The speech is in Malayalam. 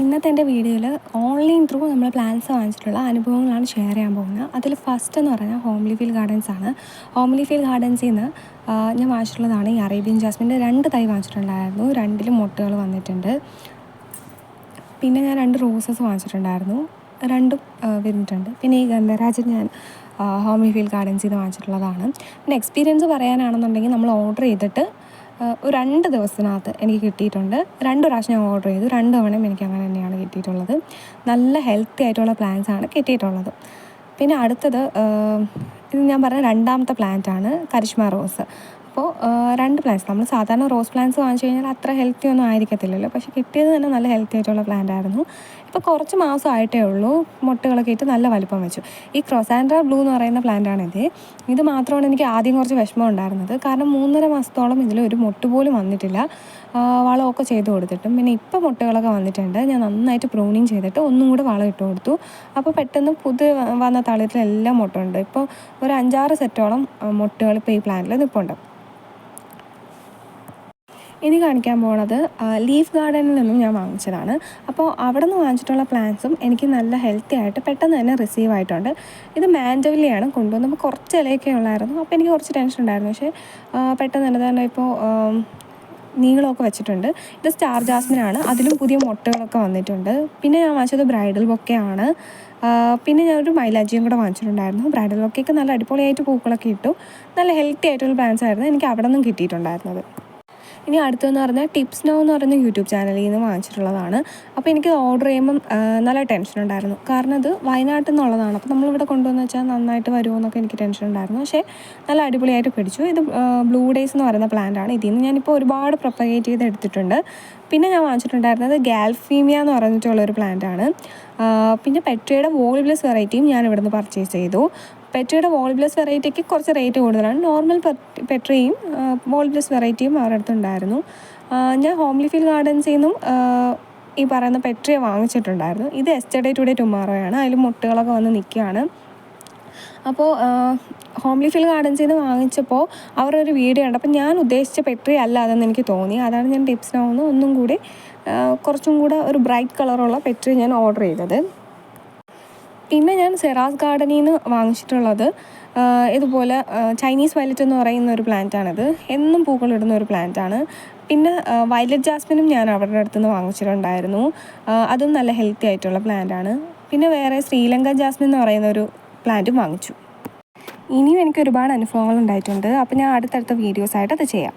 ഇന്നത്തെ എൻ്റെ വീഡിയോയിൽ ഓൺലൈൻ ത്രൂ നമ്മൾ പ്ലാന്റ്സ് വാങ്ങിച്ചിട്ടുള്ള അനുഭവങ്ങളാണ് ഷെയർ ചെയ്യാൻ പോകുന്നത്. അതിൽ ഫസ്റ്റ് എന്ന് പറഞ്ഞാൽ ഹോംലി ഫീൽ ഗാർഡൻസ് ആണ്. ഹോംലി ഫീൽ ഗാർഡൻസിൽ നിന്ന് ഞാൻ വാങ്ങിച്ചിട്ടുള്ളതാണ് ഈ അറേബ്യൻ ജാസ്മിൻ്റെ 2 തൈ വാങ്ങിച്ചിട്ടുണ്ടായിരുന്നു. 2ലും മൊട്ടുകൾ വന്നിട്ടുണ്ട്. പിന്നെ ഞാൻ 2 റോസസ് വാങ്ങിച്ചിട്ടുണ്ടായിരുന്നു, 2ഉം വിരിഞ്ഞിട്ടുണ്ട്. പിന്നെ ഈ ഗന്ധരാജൻ ഞാൻ ഹോംലി ഫീൽ ഗാർഡൻസിൽ നിന്ന് വാങ്ങിച്ചിട്ടുള്ളതാണ്. പിന്നെ എക്സ്പീരിയൻസ് പറയാനാണെന്നുണ്ടെങ്കിൽ നമ്മൾ ഓർഡർ ചെയ്തിട്ട് ഒരു 2 ദിവസത്തിനകത്ത് എനിക്ക് കിട്ടിയിട്ടുണ്ട്. 2 പ്രാവശ്യം ഞാൻ ഓർഡർ ചെയ്തു, 2 തവണയും എനിക്ക് അങ്ങനെ തന്നെയാണ് കിട്ടിയിട്ടുള്ളത്. നല്ല ഹെൽത്തി ആയിട്ടുള്ള പ്ലാന്റ്സാണ് കിട്ടിയിട്ടുള്ളത്. പിന്നെ അടുത്തത് ഇത് ഞാൻ പറഞ്ഞ 2ാമത്തെ പ്ലാന്റാണ് കരിഷ്മ റോസ്. അപ്പോൾ 2 പ്ലാന്റ്സ്, നമ്മൾ സാധാരണ റോസ് പ്ലാന്റ്സ് വാങ്ങിച്ചു കഴിഞ്ഞാൽ അത്ര ഹെൽത്തി ഒന്നും ആയിരിക്കത്തില്ലല്ലോ, പക്ഷേ കിട്ടിയത് തന്നെ നല്ല ഹെൽത്തി ആയിട്ടുള്ള പ്ലാന്റ് ആയിരുന്നു. ഇപ്പോൾ കുറച്ച് മാസമായിട്ടേ ഉള്ളൂ, മുട്ടുകളൊക്കെ ഇട്ട് നല്ല വലിപ്പം വെച്ചു. ഈ ക്രോസാൻഡ്ര ബ്ലൂ എന്ന് പറയുന്ന പ്ലാന്റാണിത്. ഇത് മാത്രമാണ് എനിക്ക് ആദ്യം കുറച്ച് വിഷമം ഉണ്ടായിരുന്നത്, കാരണം 3.5 മാസത്തോളം ഇതിൽ ഒരു മുട്ട് പോലും വന്നിട്ടില്ല. വളമൊക്കെ ചെയ്ത് കൊടുത്തിട്ടും. പിന്നെ ഇപ്പോൾ മുട്ടുകളൊക്കെ വന്നിട്ടുണ്ട്. ഞാൻ നന്നായിട്ട് പ്രൂണിങ് ചെയ്തിട്ട് ഒന്നും കൂടെ വളം ഇട്ട് കൊടുത്തു. അപ്പോൾ പെട്ടെന്ന് പുതിയ വന്ന തളിരിലെല്ലാം മുട്ടുണ്ട്. ഇപ്പോൾ ഒരു 5-6 സെറ്റോളം മുട്ടുകൾ ഇപ്പോൾ ഈ പ്ലാന്റിൽ നിൽപ്പുണ്ട്. ഇനി കാണിക്കാൻ പോകുന്നത് ലീഫ് ഗാർഡനിൽ നിന്നും ഞാൻ വാങ്ങിച്ചതാണ്. അപ്പോൾ അവിടെ നിന്ന് വാങ്ങിച്ചിട്ടുള്ള പ്ലാന്റ്സും എനിക്ക് നല്ല ഹെൽത്തി ആയിട്ട് പെട്ടെന്ന് തന്നെ റിസീവ് ആയിട്ടുണ്ട്. ഇത് മാൻഡവില്ലയാണ് കൊണ്ടുവന്നപ്പോൾ കുറച്ച് ഇലയൊക്കെ ഉള്ളായിരുന്നു. അപ്പോൾ എനിക്ക് കുറച്ച് ടെൻഷൻ ഉണ്ടായിരുന്നു, പക്ഷേ പെട്ടെന്ന് തന്നെ ഇപ്പോൾ നീളമൊക്കെ വെച്ചിട്ടുണ്ട്. ഇത് സ്റ്റാർ ജാസ്മിനാണ്, അതിലും പുതിയ മുട്ടകളൊക്കെ വന്നിട്ടുണ്ട്. പിന്നെ ഞാൻ വാങ്ങിച്ചത് ബ്രൈഡൽ ബൊക്കെയാണ്. പിന്നെ ഞാനൊരു മൈലാജിയും കൂടെ വാങ്ങിച്ചിട്ടുണ്ടായിരുന്നു. ബ്രൈഡൽ ബൊക്കെയൊക്കെ നല്ല അടിപൊളിയായിട്ട് പൂക്കളൊക്കെ ഇട്ടു. നല്ല ഹെൽത്തി ആയിട്ടുള്ള പ്ലാന്റ്സ് ആയിരുന്നു എനിക്ക് അവിടെ നിന്നും കിട്ടിയിട്ടുണ്ടായിരുന്നത്. ഇനി അടുത്തതെന്ന് പറഞ്ഞാൽ ടിപ്സ് നോ എന്ന് പറയുന്ന യൂട്യൂബ് ചാനലിൽ നിന്ന് വാങ്ങിച്ചിട്ടുള്ളതാണ്. അപ്പോൾ എനിക്ക് ഓർഡർ ചെയ്യുമ്പം നല്ല ടെൻഷൻ ഉണ്ടായിരുന്നു, കാരണം ഇത് വയനാട്ടിൽ നിന്നുള്ളതാണ്. അപ്പോൾ നമ്മളിവിടെ കൊണ്ടുവന്ന് വെച്ചാൽ നന്നായിട്ട് വരുമോ എന്നൊക്കെ എനിക്ക് ടെൻഷൻ ഉണ്ടായിരുന്നു. പക്ഷേ നല്ല അടിപൊളിയായിട്ട് പിടിച്ചു. ഇത് ബ്ലൂ ഡേയ്സ് എന്ന് പറയുന്ന പ്ലാന്റാണ്. ഇതിൽ നിന്ന് ഞാനിപ്പോൾ ഒരുപാട് പ്രൊപ്പഗേറ്റ് ചെയ്ത് എടുത്തിട്ടുണ്ട്. പിന്നെ ഞാൻ വാങ്ങിച്ചിട്ടുണ്ടായിരുന്നത് ഗാൽഫീമിയ എന്ന് പറഞ്ഞിട്ടുള്ളൊരു പ്ലാന്റാണ്. പിന്നെ പെട്രയുടെ വോളിബ്ലസ് വെറൈറ്റിയും ഞാൻ ഇവിടുന്ന് പർച്ചേസ് ചെയ്തു. പെട്രയുടെ വോളിബ്ലസ് വെറൈറ്റിക്ക് കുറച്ച് റേറ്റ് കൂടുതലാണ്. നോർമൽ പെട്രയും വോളിബ്ലസ് വെറൈറ്റിയും അവരുടെ അടുത്തുണ്ടായിരുന്നു. ഞാൻ ഹോംലി ഫീൽ ഗാർഡൻസിൽ നിന്നും ഈ പറയുന്ന പെട്രയെ വാങ്ങിച്ചിട്ടുണ്ടായിരുന്നു. ഇത് എസ്റ്റർഡേ ടുഡേ ടുമാറോയാണ്. അതിൽ മുട്ടുകളൊക്കെ വന്ന് നിൽക്കുകയാണ്. അപ്പോൾ ഹോംലി ഫീൽ ഗാർഡൻസിൽ നിന്ന് വാങ്ങിച്ചപ്പോൾ അവരൊരു വീഡിയോ ഉണ്ട്. അപ്പോൾ ഞാൻ ഉദ്ദേശിച്ച പെട്രി അല്ല അതെന്ന് എനിക്ക് തോന്നി. അതാണ് ഞാൻ ടിപ്സ് നോ ഒന്നും കൂടി കുറച്ചും കൂടെ ഒരു ബ്രൈറ്റ് കളറുള്ള പെട്രി ഞാൻ ഓർഡർ ചെയ്തത്. പിന്നെ ഞാൻ സെറാസ് ഗാർഡനിൽ നിന്ന് വാങ്ങിച്ചിട്ടുള്ളത് ഇതുപോലെ ചൈനീസ് വയലറ്റ് എന്ന് പറയുന്ന ഒരു പ്ലാന്റാണിത്. എന്നും പൂക്കളിടുന്ന ഒരു പ്ലാന്റാണ്. പിന്നെ വയലറ്റ് ജാസ്മിനും ഞാൻ അവരുടെ അടുത്ത് നിന്ന് വാങ്ങിച്ചിട്ടുണ്ടായിരുന്നു. അതും നല്ല ഹെൽത്തി ആയിട്ടുള്ള പ്ലാന്റാണ്. പിന്നെ വേറെ ശ്രീലങ്കൻ ജാസ്മിൻ എന്ന് പറയുന്ന ഒരു പ്ലാന്റും വാങ്ങിച്ചു. ഇനിയും എനിക്ക് ഒരുപാട് അനുഭവങ്ങൾ ഉണ്ടായിട്ടുണ്ട്. അപ്പോൾ ഞാൻ അടുത്തടുത്ത വീഡിയോസായിട്ട് അത് ചെയ്യാം.